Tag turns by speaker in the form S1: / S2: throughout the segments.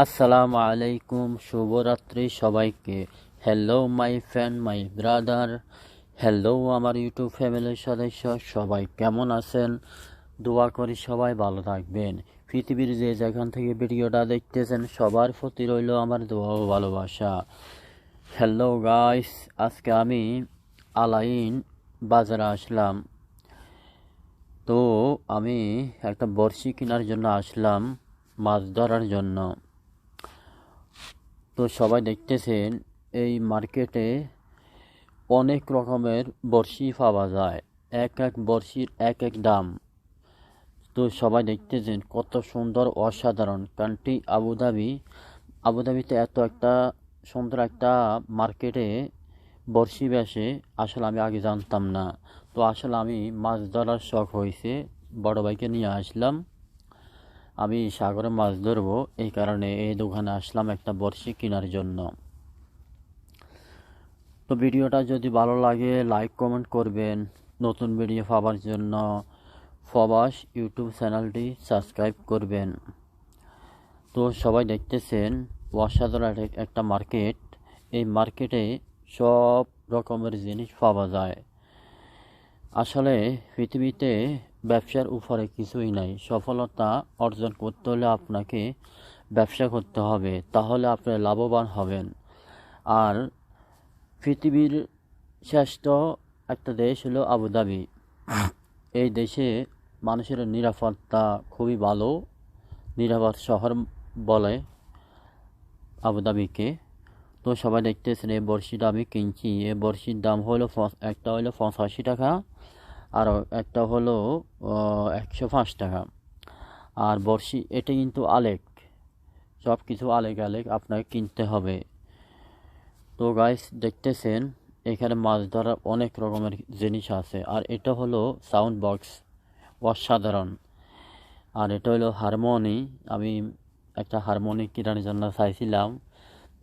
S1: আসসালামু আলাইকুম, শুভরাত্রি সবাইকে। Hello my friend, my brother. Hello আমার ইউটিউব ফ্যামিলির সদস্য, সবাই কেমন আছেন? দোয়া করি সবাই ভালো থাকবেন। পৃথিবীর যে যেখান থেকে ভিডিওটা দেখতেছেন সবার প্রতি রইল আমার দোয়া ও ভালোবাসা। হ্যালো গাইস, আজকে আমি আলাইন বাজারে আসলাম। তো আমি একটা বড়শি কেনার জন্য আসলাম, মাছ ধরার জন্য। তো সবাই দেখতেছেন এই মার্কেটে অনেক রকমের বড়শি পাওয়া যায়, এক এক বড়শির এক এক দাম। তো সবাই দেখতেছেন কত সুন্দর, অসাধারণ কান্ট্রি আবুধাবি। আবুধাবিতে এত একটা সুন্দর একটা মার্কেটে বড়শি বেচে, আসলে আমি আগে জানতাম না। তো আসলে আমি মাছ ধরার শখ হয়েছে, বড় ভাইকে নিয়ে আসলাম। আমি সাগরে মাছ ধরবো, এই কারণে এই দোকানে আসলাম একটা বড়শি কেনার জন্য। তো ভিডিওটা যদি ভালো লাগে লাইক কমেন্ট করবেন। নতুন ভিডিও পাওয়ার জন্য প্রবাস ইউটিউব চ্যানেলটি সাবস্ক্রাইব করবেন। তো সবাই দেখতেছেন অসাধারণ একটা মার্কেট। এই মার্কেটে সব রকমের জিনিস পাওয়া যায়। আসলে পৃথিবীতে ব্যবসার উপরে কিছুই নাই। সফলতা অর্জন করতে হলে আপনাকে ব্যবসা করতে হবে, তাহলে আপনি লাভবান হবেন। আর পৃথিবীর শ্রেষ্ঠ একটা দেশ হলো আবুধাবি। এই দেশে মানুষের নিরাপত্তা খুবই ভালো, নিরাপদ শহর বলে আবুধাবিকে। তো সবাই দেখতেছেন এই বড়শিটা আমি কিনছি। এই বড়শির দাম হলো একটা হলো 85 টাকা, আর একটা হলো 105 টাকা। আর বড়শি এটা কিন্তু আলেক, সব কিছু আলেক আলেক আপনাকে কিনতে হবে। তো গাইস দেখতেছেন এখানে মাছ ধরার অনেক রকমের জিনিস আছে। আর এটা হলো সাউন্ড বক্স, অসাধারণ। আর এটা হলো হারমোনি। আমি একটা হারমোনি কেনার জন্য চাইছিলাম,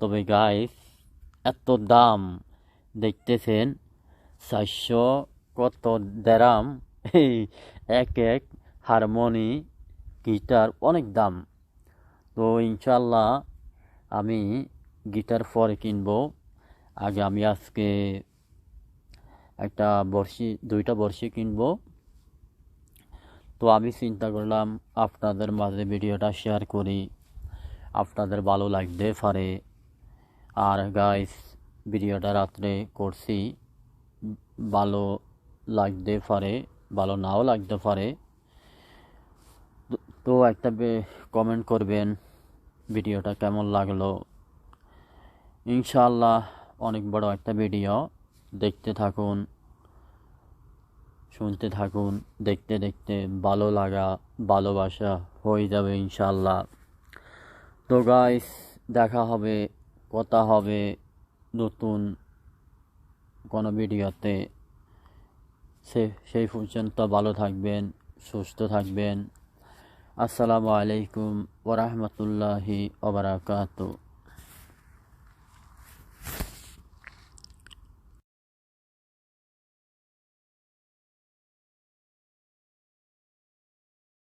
S1: তবে গাইস এত দাম দেখতেছেন, 400 কত দেরাম। এই এক এক হারমোনি, গিটার অনেক দাম। তো ইনশাল্লাহ আমি গিটার পরে কিনবো। আগে আমি আজকে একটা বড়শি, দুইটা বড়শি কিনবো। তো আমি চিন্তা করলাম আপনাদের মাঝে ভিডিওটা শেয়ার করি, আপনাদের ভালো লাগতে পারে। আর গাইস ভিডিওটা রাত্রে করছি, ভালো লাগতে পারে, ভালো নাও লাগতে পারে। তো একটা কমেন্ট করবেন ভিডিওটা কেমন লাগলো। ইনশাআল্লাহ অনেক বড় একটা ভিডিও, দেখতে থাকুন, শুনতে থাকুন। দেখতে দেখতে ভালো লাগা, ভালোবাসা হয়ে যাবে ইনশাআল্লাহ। তো গাইস দেখা হবে, কথা হবে নতুন কোনো ভিডিওতে। সেই পর্যন্ত ভালো থাকবেন, সুস্থ থাকবেন। আসসালামু আলাইকুম ওয়া রাহমাতুল্লাহি ওয়া বারাকাতুহু।